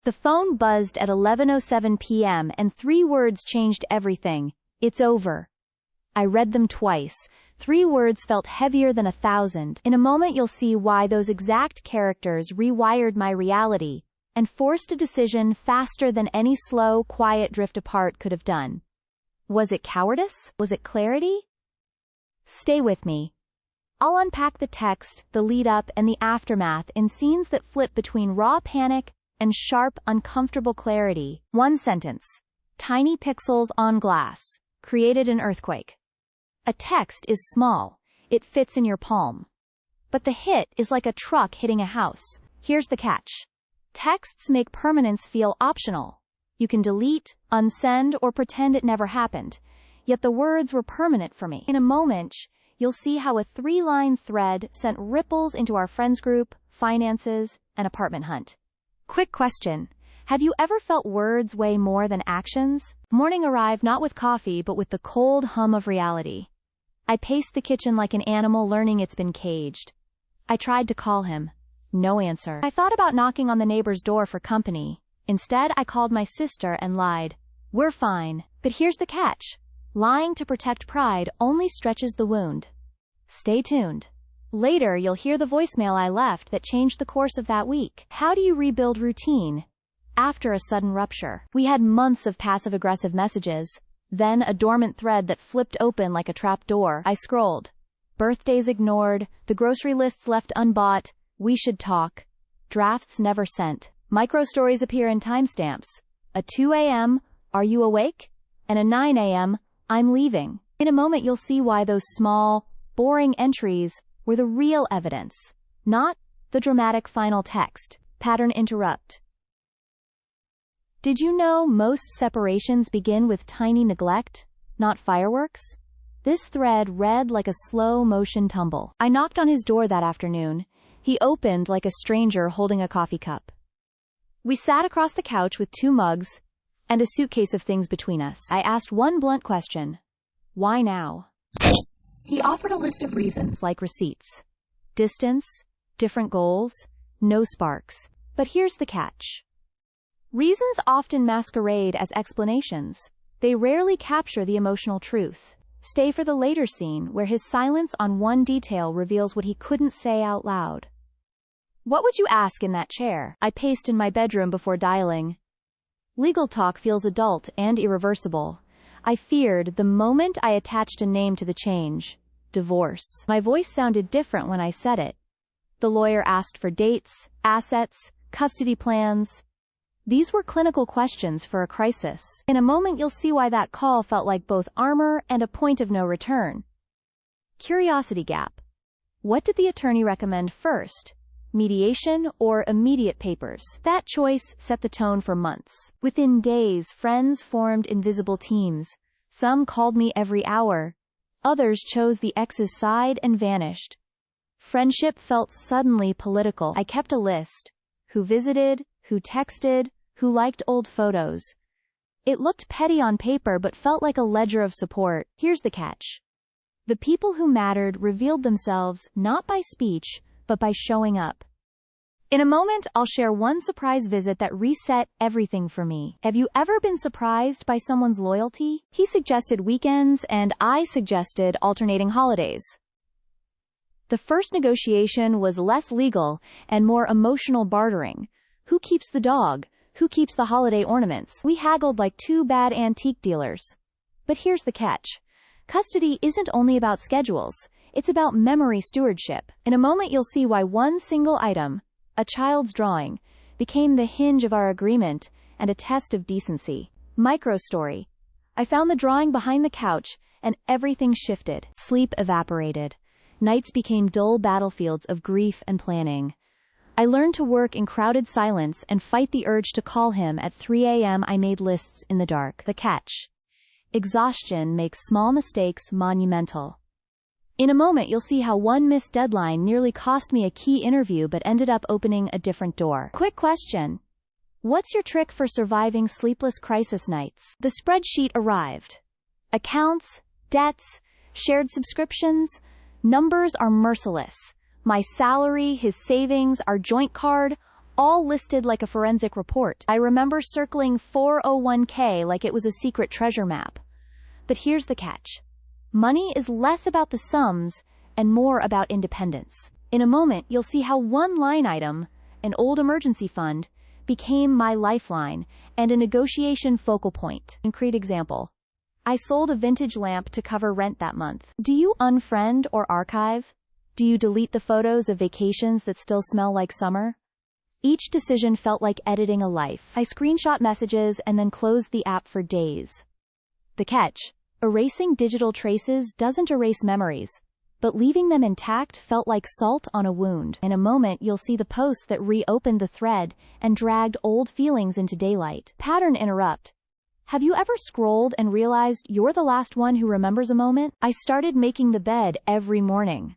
The phone buzzed at 11:07 p.m. and 3 words changed everything. It's over. I read them twice. 3 words felt heavier than 1,000. In a moment you'll see why those exact characters rewired my reality and forced a decision faster than any slow, quiet drift apart could have done. Was it cowardice? Was it clarity? Stay with me. I'll unpack the text, the lead-up, and the aftermath in scenes that flip between raw panic and sharp, uncomfortable clarity. One sentence. Tiny pixels on glass. Created an earthquake. A text is small. It fits in your palm. But the hit is like a truck hitting a house. Here's the catch. Texts make permanence feel optional. You can delete, unsend, or pretend it never happened. Yet the words were permanent for me. In a moment, you'll see how a 3-line thread sent ripples into our friends group, finances, and apartment hunt. Quick question. Have you ever felt words weigh more than actions? Morning arrived not with coffee but with the cold hum of reality. I paced the kitchen like an animal learning it's been caged. I tried to call him. No answer. I thought about knocking on the neighbor's door for company. Instead, I called my sister and lied. We're fine. But here's the catch. Lying to protect pride only stretches the wound. Stay tuned. Later, you'll hear the voicemail I left that changed the course of that week. How do you rebuild routine after a sudden rupture? We had months of passive-aggressive messages, then a dormant thread that flipped open like a trap door. I scrolled. Birthdays ignored, the grocery lists left unbought, we should talk. Drafts never sent. Micro-stories appear in timestamps. A 2 a.m., are you awake? And a 9 a.m., I'm leaving. In a moment you'll see why those small, boring entries were the real evidence, not the dramatic final text. Pattern interrupt. Did you know most separations begin with tiny neglect, not fireworks? This thread read like a slow-motion tumble. I knocked on his door that afternoon. He opened like a stranger holding a coffee cup. We sat across the couch with 2 mugs and a suitcase of things between us. I asked one blunt question. Why now? He offered a list of reasons like receipts. Distance, different goals, no sparks. But here's the catch. Reasons often masquerade as explanations. They rarely capture the emotional truth. Stay for the later scene where his silence on one detail reveals what he couldn't say out loud. What would you ask in that chair? I paced in my bedroom before dialing. Legal talk feels adult and irreversible. I feared the moment I attached a name to the change. Divorce. My voice sounded different when I said it. The lawyer asked for dates, assets, custody plans. These were clinical questions for a crisis. In a moment you'll see why that call felt like both armor and a point of no return. Curiosity gap. What did the attorney recommend first? Mediation or immediate papers? That choice set the tone for months. Within days, friends formed invisible teams. Some called me every hour. Others chose the ex's side and vanished. Friendship felt suddenly political. I kept a list. Who visited, who texted, who liked old photos. It looked petty on paper but felt like a ledger of support. Here's the catch. The people who mattered revealed themselves not by speech, but by showing up. In a moment, I'll share one surprise visit that reset everything for me. Have you ever been surprised by someone's loyalty? He suggested weekends, and I suggested alternating holidays. The first negotiation was less legal and more emotional bartering. Who keeps the dog? Who keeps the holiday ornaments? We haggled like 2 bad antique dealers. But here's the catch. Custody isn't only about schedules. It's about memory stewardship. In a moment you'll see why one single item, a child's drawing, became the hinge of our agreement and a test of decency. Micro-story. I found the drawing behind the couch, and everything shifted. Sleep evaporated. Nights became dull battlefields of grief and planning. I learned to work in crowded silence and fight the urge to call him at 3 a.m. I made lists in the dark. The catch. Exhaustion makes small mistakes monumental. In a moment you'll see how one missed deadline nearly cost me a key interview but ended up opening a different door. Quick question. What's your trick for surviving sleepless crisis nights? The spreadsheet arrived. Accounts, debts, shared subscriptions, numbers are merciless. My salary, his savings, our joint card, all listed like a forensic report. I remember circling 401k like it was a secret treasure map. But here's the catch. Money is less about the sums and more about independence. In a moment, you'll see how one line item, an old emergency fund, became my lifeline and a negotiation focal point. Concrete example. I sold a vintage lamp to cover rent that month. Do you unfriend or archive? Do you delete the photos of vacations that still smell like summer? Each decision felt like editing a life. I screenshot messages and then closed the app for days. The catch: erasing digital traces doesn't erase memories, but leaving them intact felt like salt on a wound. In a moment, you'll see the post that reopened the thread and dragged old feelings into daylight. Pattern interrupt. Have you ever scrolled and realized you're the last one who remembers a moment? I started making the bed every morning.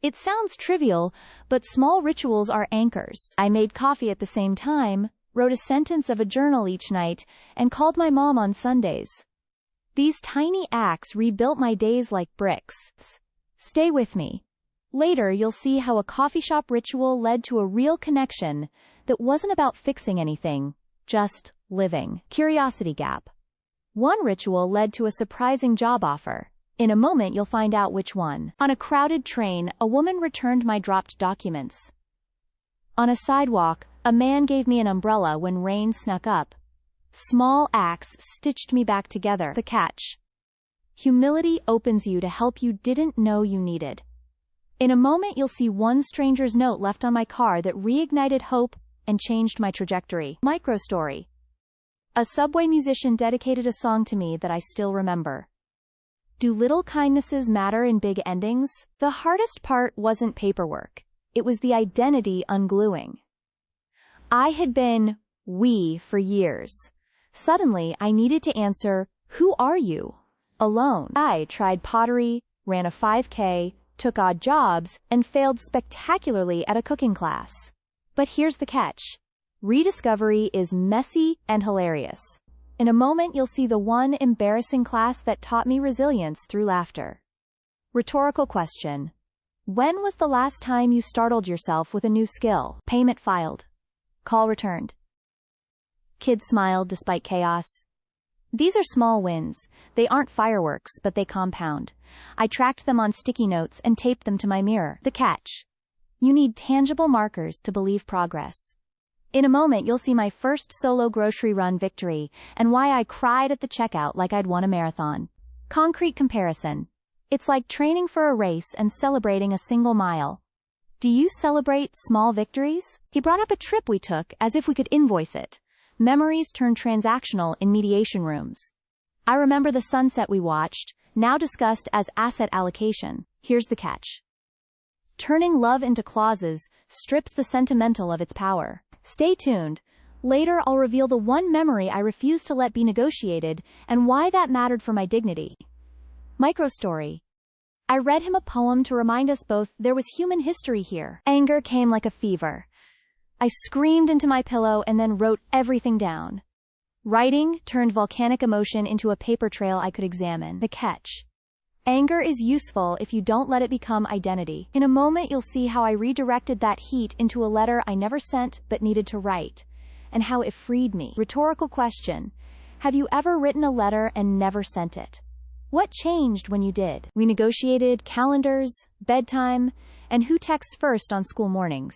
It sounds trivial, but small rituals are anchors. I made coffee at the same time, wrote a sentence of a journal each night, and called my mom on Sundays. These tiny acts rebuilt my days like bricks. Stay with me. Later, you'll see how a coffee shop ritual led to a real connection that wasn't about fixing anything, just living. Curiosity gap. One ritual led to a surprising job offer. In a moment, you'll find out which one. On a crowded train, a woman returned my dropped documents. On a sidewalk, a man gave me an umbrella when rain snuck up. Small acts stitched me back together. The catch. Humility opens you to help you didn't know you needed. In a moment, you'll see one stranger's note left on my car that reignited hope and changed my trajectory. Microstory. A subway musician dedicated a song to me that I still remember. Do little kindnesses matter in big endings? The hardest part wasn't paperwork. It was the identity ungluing. I had been we for years. Suddenly, I needed to answer, who are you? Alone. I tried pottery, ran a 5K, took odd jobs, and failed spectacularly at a cooking class. But here's the catch. Rediscovery is messy and hilarious. In a moment, you'll see the one embarrassing class that taught me resilience through laughter. Rhetorical question. When was the last time you startled yourself with a new skill? Payment filed. Call returned. Kid smiled despite chaos. These are small wins. They aren't fireworks, but they compound. I tracked them on sticky notes and taped them to my mirror. The catch. You need tangible markers to believe progress. In a moment, you'll see my first solo grocery run victory and why I cried at the checkout like I'd won a marathon. Concrete comparison. It's like training for a race and celebrating a single mile. Do you celebrate small victories? He brought up a trip we took as if we could invoice it. Memories turned transactional in mediation rooms. I remember the sunset we watched, now discussed as asset allocation. Here's the catch. Turning love into clauses strips the sentimental of its power. Stay tuned. Later, I'll reveal the one memory I refused to let be negotiated and why that mattered for my dignity. Microstory. I read him a poem to remind us both there was human history here. Anger came like a fever. I screamed into my pillow and then wrote everything down. Writing turned volcanic emotion into a paper trail I could examine. The catch. Anger is useful if you don't let it become identity. In a moment, you'll see how I redirected that heat into a letter I never sent but needed to write, and how it freed me. Rhetorical question. Have you ever written a letter and never sent it? What changed when you did? We negotiated calendars, bedtime, and who texts first on school mornings.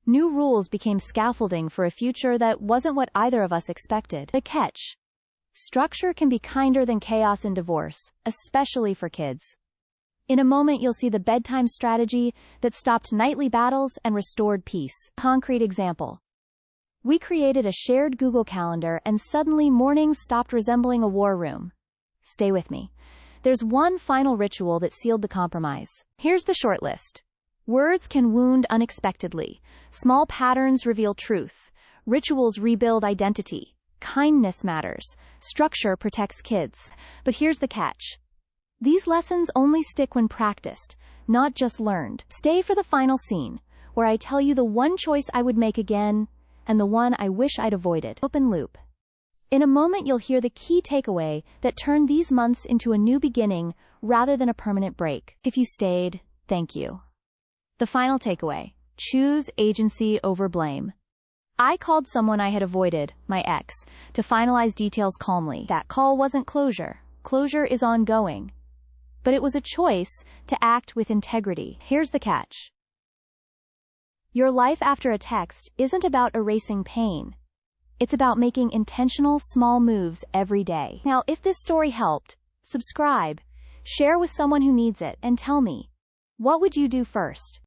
New rules became scaffolding for a future that wasn't what either of us expected. The catch. Structure can be kinder than chaos in divorce, especially for kids. In a moment, you'll see the bedtime strategy that stopped nightly battles and restored peace. Concrete example. We created a shared Google Calendar and suddenly mornings stopped resembling a war room. Stay with me. There's one final ritual that sealed the compromise. Here's the short list. Words can wound unexpectedly. Small patterns reveal truth. Rituals rebuild identity. Kindness matters. Structure protects kids. But here's the catch. These lessons only stick when practiced, not just learned. Stay for the final scene, where I tell you the one choice I would make again, and the one I wish I'd avoided. Open loop. In a moment, you'll hear the key takeaway that turned these months into a new beginning rather than a permanent break. If you stayed, thank you. The final takeaway. Choose agency over blame. I called someone I had avoided, my ex, to finalize details calmly. That call wasn't closure. Closure is ongoing. But it was a choice to act with integrity. Here's the catch. Your life after a text isn't about erasing pain. It's about making intentional small moves every day. Now, if this story helped, subscribe, share with someone who needs it, and tell me, what would you do first?